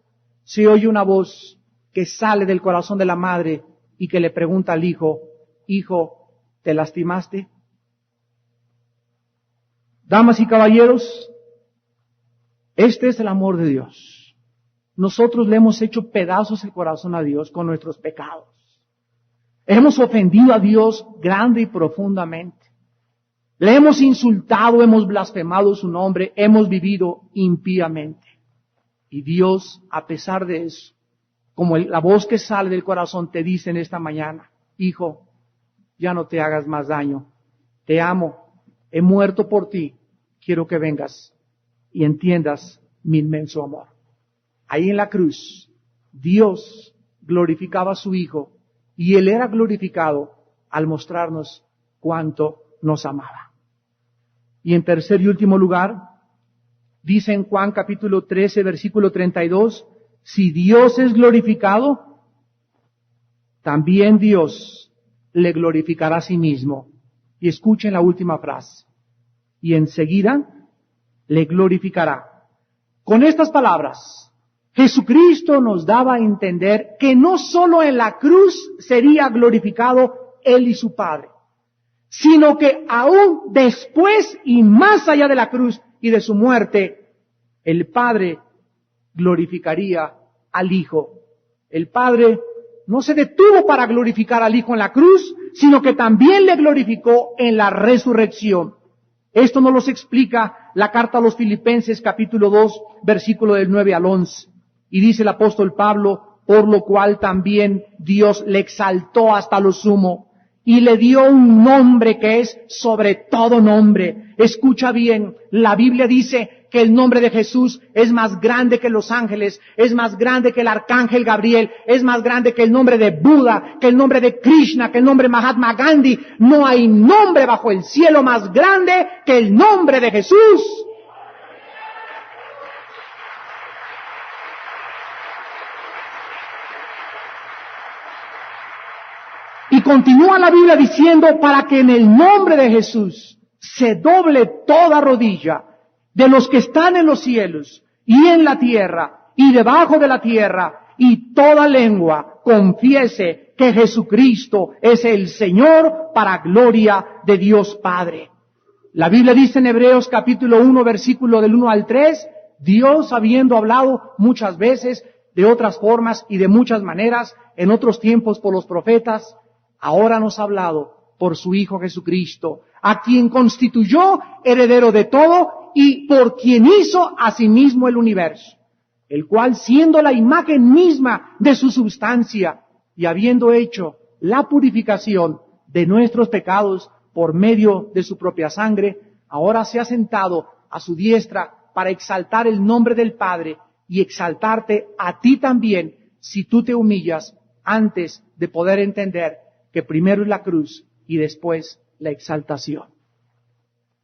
se oye una voz que sale del corazón de la madre y que le pregunta al hijo, hijo, ¿te lastimaste? Damas y caballeros, este es el amor de Dios. Nosotros le hemos hecho pedazos el corazón a Dios con nuestros pecados. Hemos ofendido a Dios grande y profundamente. Le hemos insultado, hemos blasfemado su nombre, hemos vivido impíamente. Y Dios, a pesar de eso, como la voz que sale del corazón te dice en esta mañana, hijo, ya no te hagas más daño, te amo, he muerto por ti, quiero que vengas y entiendas mi inmenso amor. Ahí en la cruz, Dios glorificaba a su Hijo y Él era glorificado al mostrarnos cuánto nos amaba. Y en tercer y último lugar, dice en Juan capítulo 13, versículo 32, si Dios es glorificado, también Dios le glorificará a sí mismo. Y escuchen la última frase. Y enseguida le glorificará. Con estas palabras, Jesucristo nos daba a entender que no solo en la cruz sería glorificado Él y su Padre, sino que aún después y más allá de la cruz y de su muerte, el Padre glorificaría al Hijo. El Padre no se detuvo para glorificar al Hijo en la cruz, sino que también le glorificó en la resurrección. Esto nos lo explica la carta a los Filipenses capítulo 2, versículo del 9 al 11. Y dice el apóstol Pablo, por lo cual también Dios le exaltó hasta lo sumo y le dio un nombre que es sobre todo nombre. Escucha bien, la Biblia dice que el nombre de Jesús es más grande que los ángeles, es más grande que el arcángel Gabriel, es más grande que el nombre de Buda, que el nombre de Krishna, que el nombre de Mahatma Gandhi. No hay nombre bajo el cielo más grande que el nombre de Jesús. Y continúa la Biblia diciendo, para que en el nombre de Jesús se doble toda rodilla de los que están en los cielos y en la tierra y debajo de la tierra, y toda lengua confiese que Jesucristo es el Señor para gloria de Dios Padre. La Biblia dice en Hebreos capítulo 1, versículo del 1 al 3, Dios, habiendo hablado muchas veces, de otras formas y de muchas maneras, en otros tiempos por los profetas, ahora nos ha hablado por su Hijo Jesucristo, a quien constituyó heredero de todo y por quien hizo asimismo el universo, el cual, siendo la imagen misma de su substancia y habiendo hecho la purificación de nuestros pecados por medio de su propia sangre, ahora se ha sentado a su diestra para exaltar el nombre del Padre y exaltarte a ti también si tú te humillas antes de poder entender que primero es la cruz y después la exaltación.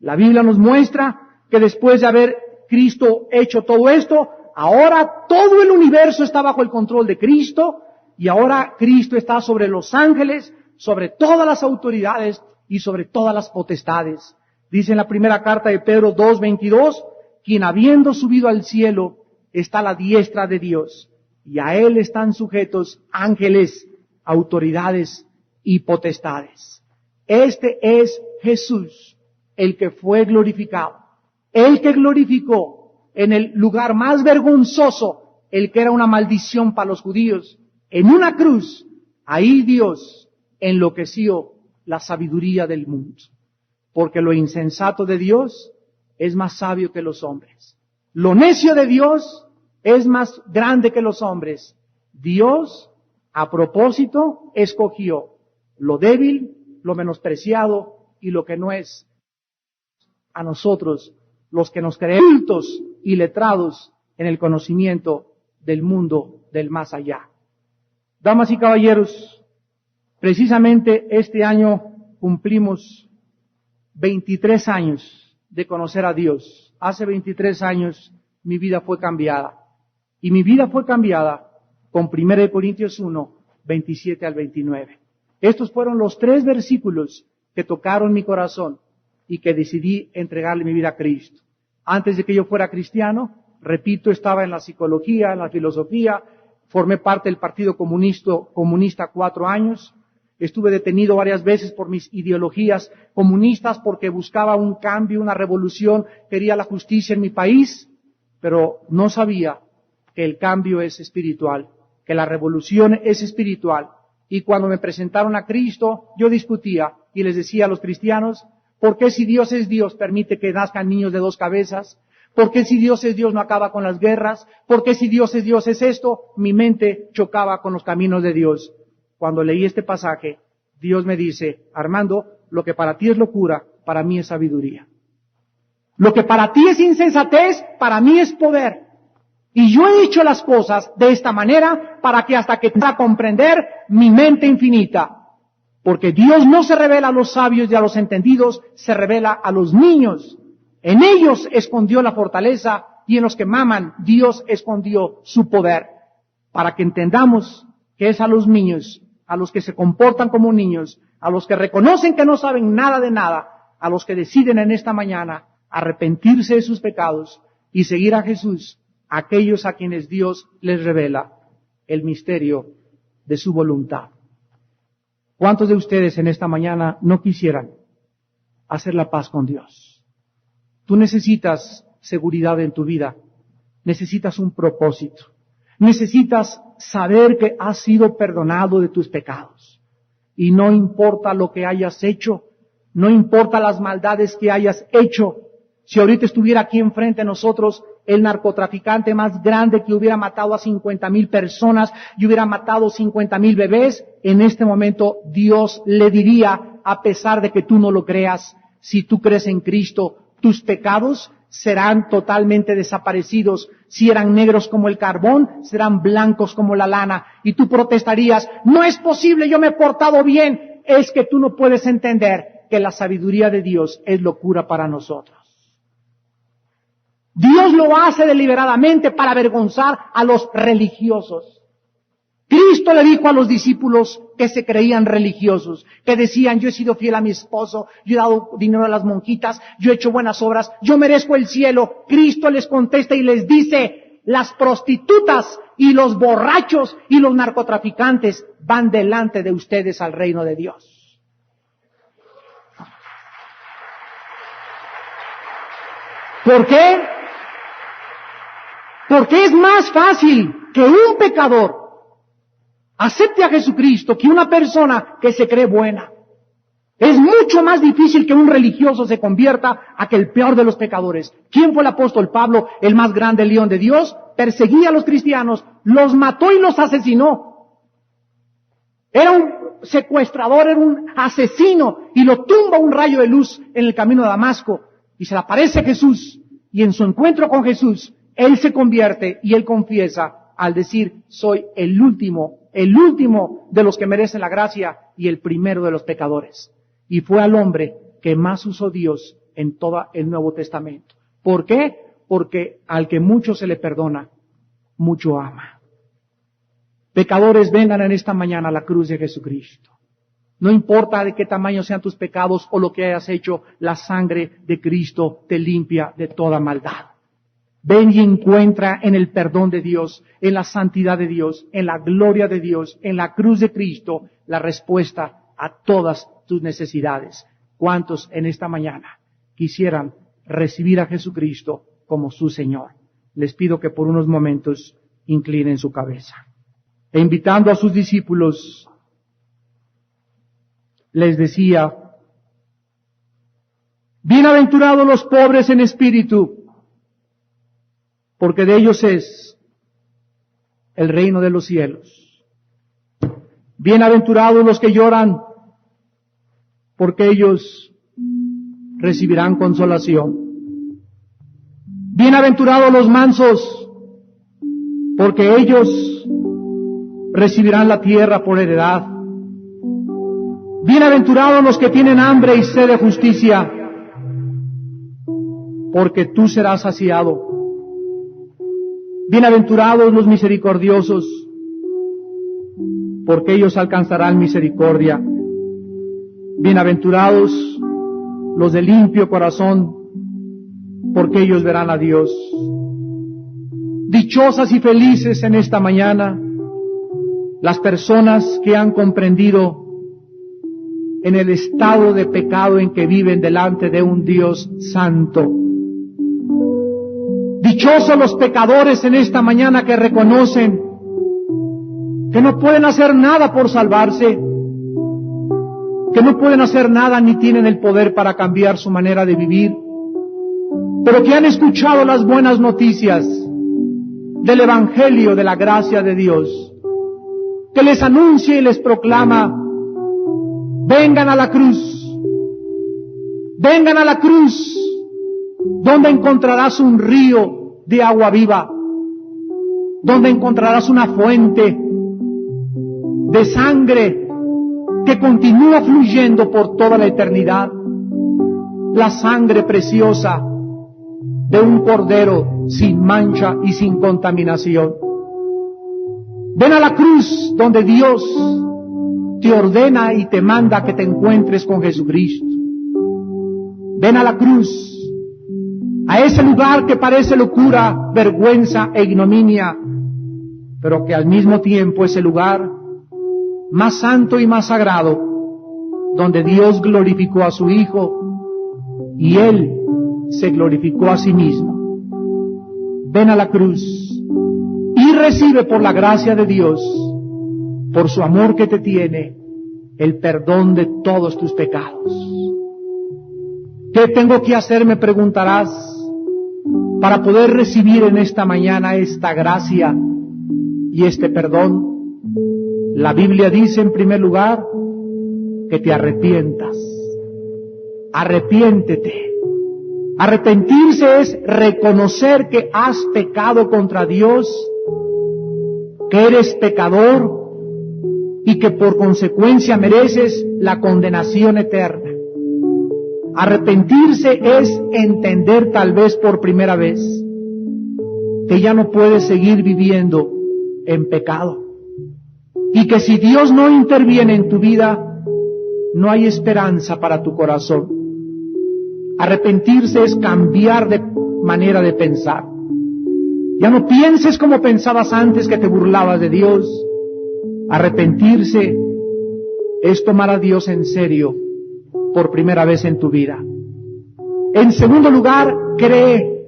La Biblia nos muestra que después de haber Cristo hecho todo esto, ahora todo el universo está bajo el control de Cristo y ahora Cristo está sobre los ángeles, sobre todas las autoridades y sobre todas las potestades. Dice en la primera carta de Pedro 2:22, quien habiendo subido al cielo está a la diestra de Dios y a Él están sujetos ángeles, autoridades y potestades. Este es Jesús, el que fue glorificado, el que glorificó en el lugar más vergonzoso, el que era una maldición para los judíos, en una cruz. Ahí Dios enloqueció la sabiduría del mundo, porque lo insensato de Dios es más sabio que los hombres. Lo necio de Dios es más grande que los hombres. Dios, a propósito, escogió lo débil, lo menospreciado y lo que no es. A nosotros, los que nos creemos cultos y letrados en el conocimiento del mundo del más allá. Damas y caballeros, precisamente este año cumplimos 23 años de conocer a Dios. Hace 23 años mi vida fue cambiada. Y mi vida fue cambiada con 1 Corintios 1, 27 al 29. Estos fueron los 3 versículos que tocaron mi corazón y que decidí entregarle mi vida a Cristo. Antes de que yo fuera cristiano, repito, estaba en la psicología, en la filosofía, formé parte del Partido Comunista 4 años, estuve detenido varias veces por mis ideologías comunistas porque buscaba un cambio, una revolución, quería la justicia en mi país, pero no sabía que el cambio es espiritual, que la revolución es espiritual. Y cuando me presentaron a Cristo, yo discutía y les decía a los cristianos, ¿por qué si Dios es Dios permite que nazcan niños de 2 cabezas? ¿Por qué si Dios es Dios no acaba con las guerras? ¿Por qué si Dios es esto? Mi mente chocaba con los caminos de Dios. Cuando leí este pasaje, Dios me dice, Armando, lo que para ti es locura, para mí es sabiduría. Lo que para ti es insensatez, para mí es poder. Y yo he hecho las cosas de esta manera para que hasta que pueda comprender mi mente infinita. Porque Dios no se revela a los sabios y a los entendidos, se revela a los niños. En ellos escondió la fortaleza y en los que maman Dios escondió su poder. Para que entendamos que es a los niños, a los que se comportan como niños, a los que reconocen que no saben nada de nada, a los que deciden en esta mañana arrepentirse de sus pecados y seguir a Jesús, aquellos a quienes Dios les revela el misterio de su voluntad. ¿Cuántos de ustedes en esta mañana no quisieran hacer la paz con Dios? Tú necesitas seguridad en tu vida, necesitas un propósito, necesitas saber que has sido perdonado de tus pecados. Y no importa lo que hayas hecho, no importa las maldades que hayas hecho. Si ahorita estuviera aquí enfrente de nosotros el narcotraficante más grande que hubiera matado a 50,000 personas y hubiera matado 50,000 bebés, en este momento Dios le diría, a pesar de que tú no lo creas, si tú crees en Cristo, tus pecados serán totalmente desaparecidos. Si eran negros como el carbón, serán blancos como la lana. Y tú protestarías, no es posible, yo me he portado bien. Es que tú no puedes entender que la sabiduría de Dios es locura para nosotros. Dios lo hace deliberadamente para avergonzar a los religiosos. Cristo le dijo a los discípulos que se creían religiosos, que decían, yo he sido fiel a mi esposo, yo he dado dinero a las monjitas, yo he hecho buenas obras, yo merezco el cielo. Cristo les contesta y les dice, las prostitutas y los borrachos y los narcotraficantes van delante de ustedes al reino de Dios. ¿Por qué? Porque es más fácil que un pecador acepte a Jesucristo que una persona que se cree buena. Es mucho más difícil que un religioso se convierta a que el peor de los pecadores. ¿Quién fue el apóstol Pablo, el más grande león de Dios? Perseguía a los cristianos, los mató y los asesinó. Era un secuestrador, era un asesino, y lo tumba un rayo de luz en el camino de Damasco. Y se le aparece Jesús, y en su encuentro con Jesús, él se convierte y él confiesa al decir, soy el último de los que merecen la gracia y el primero de los pecadores. Y fue al hombre que más usó Dios en todo el Nuevo Testamento. ¿Por qué? Porque al que mucho se le perdona, mucho ama. Pecadores, vengan en esta mañana a la cruz de Jesucristo. No importa de qué tamaño sean tus pecados o lo que hayas hecho, la sangre de Cristo te limpia de toda maldad. Ven y encuentra en el perdón de Dios, en la santidad de Dios, en la gloria de Dios, en la cruz de Cristo, la respuesta a todas tus necesidades. ¿Cuántos en esta mañana quisieran recibir a Jesucristo como su Señor? Les pido que por unos momentos inclinen su cabeza. E invitando a sus discípulos, les decía, bienaventurados los pobres en espíritu, porque de ellos es el reino de los cielos. Bienaventurados los que lloran, porque ellos recibirán consolación. Bienaventurados los mansos, porque ellos recibirán la tierra por heredad. Bienaventurados los que tienen hambre y sed de justicia, porque tú serás saciado. Bienaventurados los misericordiosos, porque ellos alcanzarán misericordia. Bienaventurados los de limpio corazón, porque ellos verán a Dios. Dichosas y felices en esta mañana las personas que han comprendido en el estado de pecado en que viven delante de un Dios santo. Dichosos los pecadores en esta mañana que reconocen que no pueden hacer nada por salvarse, que no pueden hacer nada ni tienen el poder para cambiar su manera de vivir, pero que han escuchado las buenas noticias del Evangelio de la gracia de Dios, que les anuncia y les proclama, vengan a la cruz, vengan a la cruz, donde encontrarás un río de agua viva, donde encontrarás una fuente de sangre que continúa fluyendo por toda la eternidad, la sangre preciosa de un cordero sin mancha y sin contaminación. Ven a la cruz donde Dios te ordena y te manda que te encuentres con Jesucristo. Ven a la cruz, a ese lugar que parece locura, vergüenza e ignominia, pero que al mismo tiempo es el lugar más santo y más sagrado, donde Dios glorificó a su Hijo y Él se glorificó a sí mismo. Ven a la cruz y recibe por la gracia de Dios, por su amor que te tiene, el perdón de todos tus pecados. ¿Qué tengo que hacer, me preguntarás, para poder recibir en esta mañana esta gracia y este perdón? La Biblia dice en primer lugar que te arrepientas. Arrepiéntete. Arrepentirse es reconocer que has pecado contra Dios, que eres pecador y que por consecuencia mereces la condenación eterna. Arrepentirse es entender tal vez por primera vez que ya no puedes seguir viviendo en pecado y que si Dios no interviene en tu vida, no hay esperanza para tu corazón. Arrepentirse es cambiar de manera de pensar. Ya no pienses como pensabas antes, que te burlabas de Dios. Arrepentirse es tomar a Dios en serio por primera vez en tu vida. En segundo lugar, cree.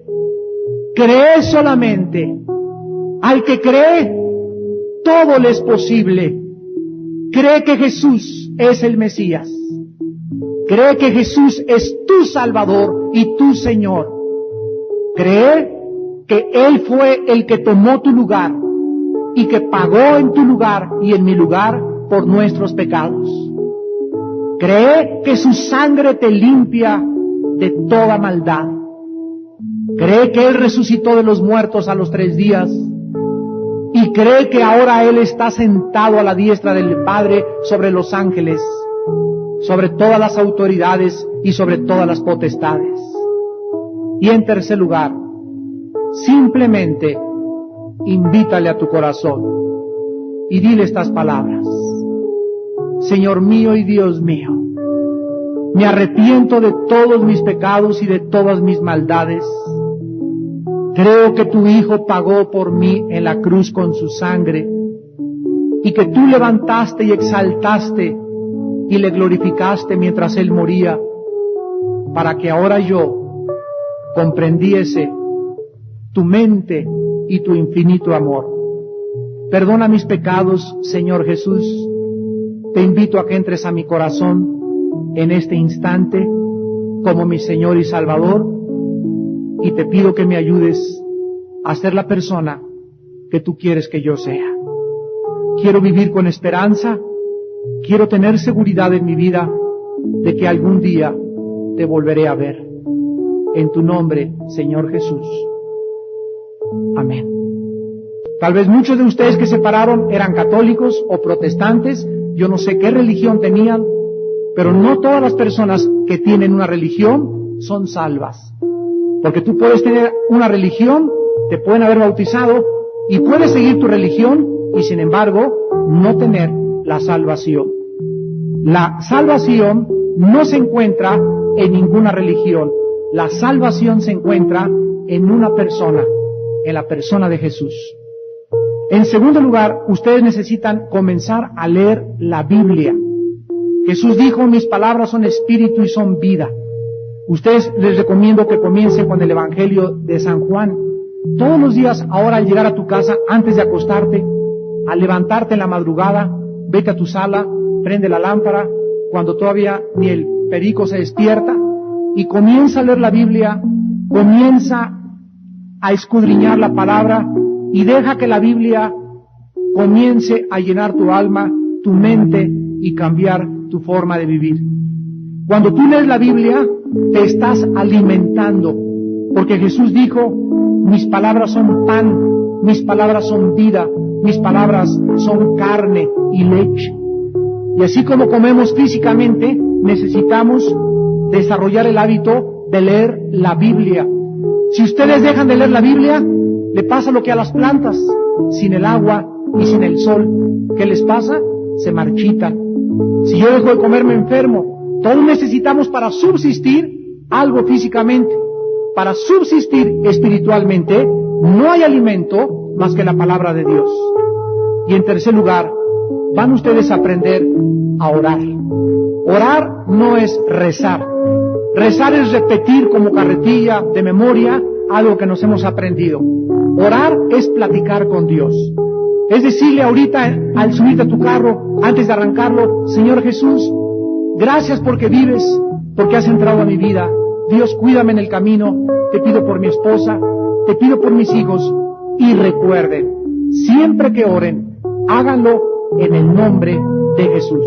Cree solamente. Al que cree, todo le es posible. Cree que Jesús es el Mesías. Cree que Jesús es tu Salvador y tu Señor. Cree que Él fue el que tomó tu lugar y que pagó en tu lugar y en mi lugar por nuestros pecados. Cree que su sangre te limpia de toda maldad. Cree que Él resucitó de los muertos a los 3 días y cree que ahora Él está sentado a la diestra del Padre sobre los ángeles, sobre todas las autoridades y sobre todas las potestades. Y en tercer lugar, simplemente invítale a tu corazón y dile estas palabras: Señor mío y Dios mío, me arrepiento de todos mis pecados y de todas mis maldades. Creo que tu Hijo pagó por mí en la cruz con su sangre y que tú levantaste y exaltaste y le glorificaste mientras Él moría, para que ahora yo comprendiese tu mente y tu infinito amor. Perdona mis pecados, Señor Jesús. Te invito a que entres a mi corazón en este instante como mi Señor y Salvador, y te pido que me ayudes a ser la persona que tú quieres que yo sea. Quiero vivir con esperanza, quiero tener seguridad en mi vida de que algún día te volveré a ver. En tu nombre, Señor Jesús. Amén. Tal vez muchos de ustedes que se pararon eran católicos o protestantes, yo no sé qué religión tenían, pero no todas las personas que tienen una religión son salvas. Porque tú puedes tener una religión, te pueden haber bautizado y puedes seguir tu religión y sin embargo no tener la salvación. La salvación no se encuentra en ninguna religión. La salvación se encuentra en una persona, en la persona de Jesús. En segundo lugar, ustedes necesitan comenzar a leer la Biblia. Jesús dijo: mis palabras son espíritu y son vida. Ustedes les recomiendo que comiencen con el Evangelio de San Juan. Todos los días, ahora al llegar a tu casa, antes de acostarte, al levantarte en la madrugada, vete a tu sala, prende la lámpara, cuando todavía ni el perico se despierta, y comienza a leer la Biblia, comienza a escudriñar la palabra, y deja que la Biblia comience a llenar tu alma, tu mente, y cambiar tu forma de vivir. Cuando tú lees la Biblia, te estás alimentando, porque Jesús dijo: mis palabras son pan, mis palabras son vida, mis palabras son carne y leche. Y así como comemos físicamente, necesitamos desarrollar el hábito de leer la Biblia. Si ustedes dejan de leer la Biblia, le pasa lo que a las plantas: sin el agua y sin el sol, ¿qué les pasa? Se marchitan. Si yo dejo de comer, me enfermo. Todos necesitamos, para subsistir, algo físicamente. Para subsistir espiritualmente, no hay alimento más que la palabra de Dios. Y en tercer lugar, van ustedes a aprender a orar. Orar no es rezar. Rezar es repetir como carretilla de memoria algo que nos hemos aprendido. Orar es platicar con Dios. Es decirle ahorita, al subirte a tu carro, antes de arrancarlo: Señor Jesús, gracias porque vives, porque has entrado a mi vida. Dios, cuídame en el camino. Te pido por mi esposa, te pido por mis hijos. Y recuerden, siempre que oren, háganlo en el nombre de Jesús.